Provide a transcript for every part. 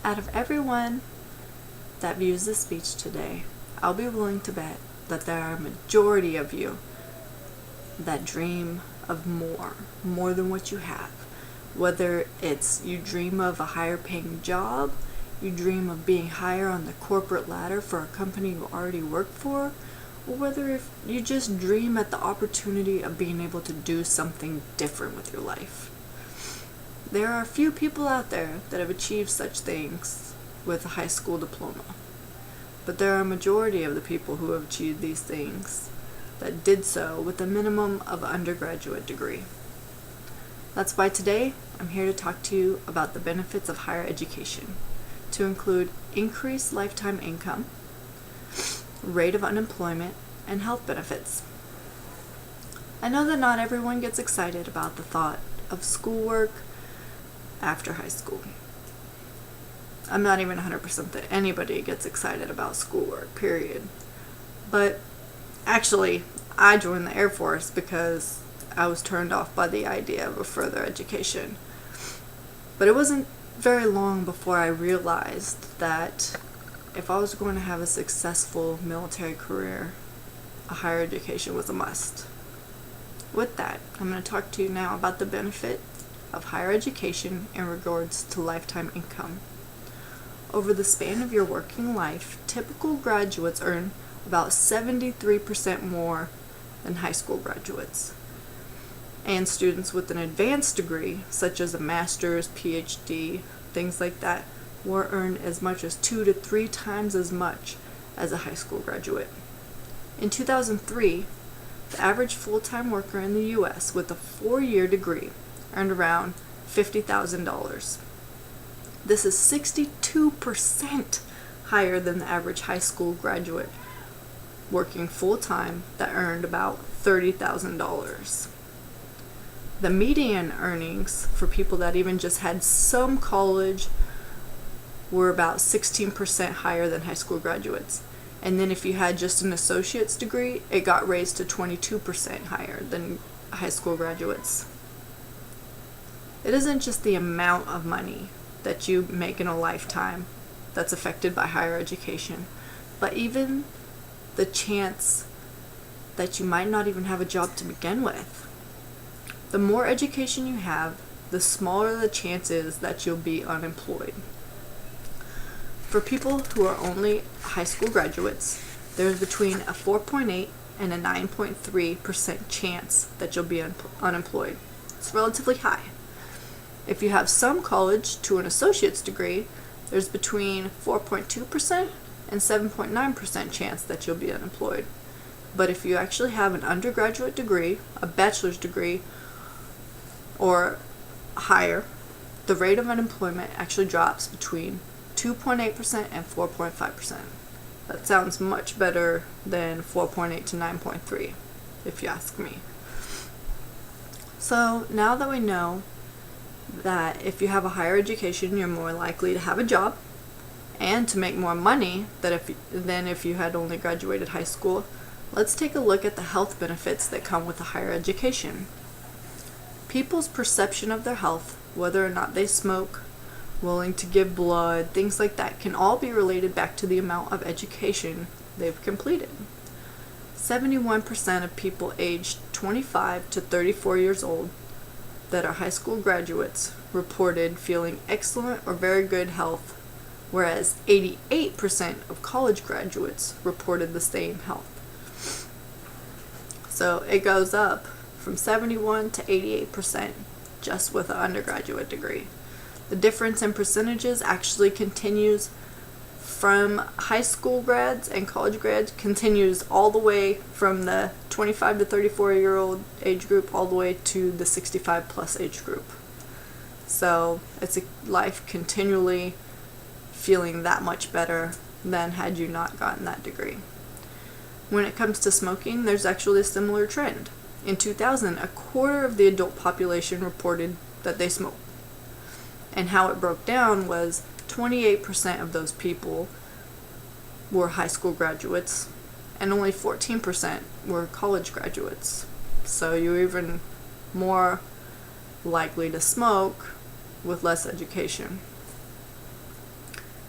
Out of everyone that views this speech today, I'll be willing to bet that there are a majority of you that dream of more than what you have. Whether it's you dream of a higher paying job, you dream of being higher on the corporate ladder for a company you already work for, or whether if you just dream at the opportunity of being able to do something different with your life. There are a few people out there that have achieved such things with a high school diploma, but there are a majority of the people who have achieved these things that did so with a minimum of an undergraduate degree. That's why today I'm here to talk to you about the benefits of higher education, to include increased lifetime income, rate of unemployment, and health benefits. I know that not everyone gets excited about the thought of schoolwork after high school. I'm not even 100% that anybody gets excited about schoolwork, period. But actually, I joined the Air Force because I was turned off by the idea of a further education. But it wasn't very long before I realized that if I was going to have a successful military career, a higher education was a must. With that, I'm going to talk to you now about the benefit of higher education in regards to lifetime income. Over the span of your working life, typical graduates earn about 73% more than high school graduates. And students with an advanced degree, such as a master's, PhD, things like that, will earn as much as 2 to 3 times as much as a high school graduate. In 2003, the average full-time worker in the U.S. with a 4-year degree earned around $50,000. This is 62% higher than the average high school graduate working full-time that earned about $30,000. The median earnings for people that even just had some college were about 16% higher than high school graduates. And then if you had just an associate's degree, it got raised to 22% higher than high school graduates. It isn't just the amount of money that you make in a lifetime that's affected by higher education, but even the chance that you might not even have a job to begin with. The more education you have, the smaller the chance is that you'll be unemployed. For people who are only high school graduates, there's between a 4.8 and a 9.3% chance that you'll be unemployed. It's relatively high. If you have some college to an associate's degree, there's between 4.2% and 7.9% chance that you'll be unemployed. But if you actually have an undergraduate degree, a bachelor's degree, or higher, the rate of unemployment actually drops between 2.8% and 4.5%. That sounds much better than 4.8 to 9.3, if you ask me. So now that we know that if you have a higher education, you're more likely to have a job and to make more money than if you had only graduated high school, let's take a look at the health benefits that come with a higher education. People's perception of their health, whether or not they smoke, willing to give blood, things like that, can all be related back to the amount of education they've completed. 71% of people aged 25 to 34 years old that are high school graduates reported feeling excellent or very good health, whereas 88% of college graduates reported the same health. So it goes up from 71 to 88% just with an undergraduate degree. The difference in percentages actually continues from high school grads and college grads, continues all the way from the 25 to 34-year-old age group all the way to the 65 plus age group. So it's a life continually feeling that much better than had you not gotten that degree. When it comes to smoking, there's actually a similar trend. In 2000, a quarter of the adult population reported that they smoked. And how it broke down was 28% of those people were high school graduates and only 14% were college graduates. So you're even more likely to smoke with less education.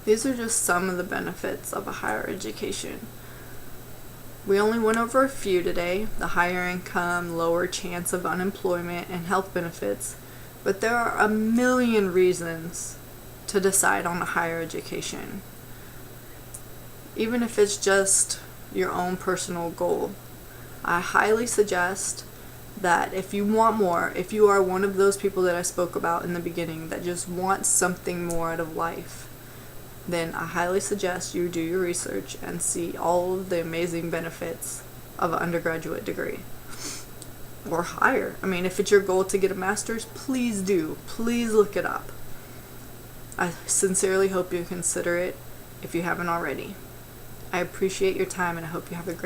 These are just some of the benefits of a higher education. We only went over a few today: the higher income, lower chance of unemployment, and health benefits. But there are a million reasons to decide on a higher education. Even if it's just your own personal goal, I highly suggest that if you want more, if you are one of those people that I spoke about in the beginning that just wants something more out of life, then I highly suggest you do your research and see all of the amazing benefits of an undergraduate degree. Or higher. I mean, if it's your goal to get a master's, please do. Please look it up. I sincerely hope you consider it if you haven't already. I appreciate your time, and I hope you have a great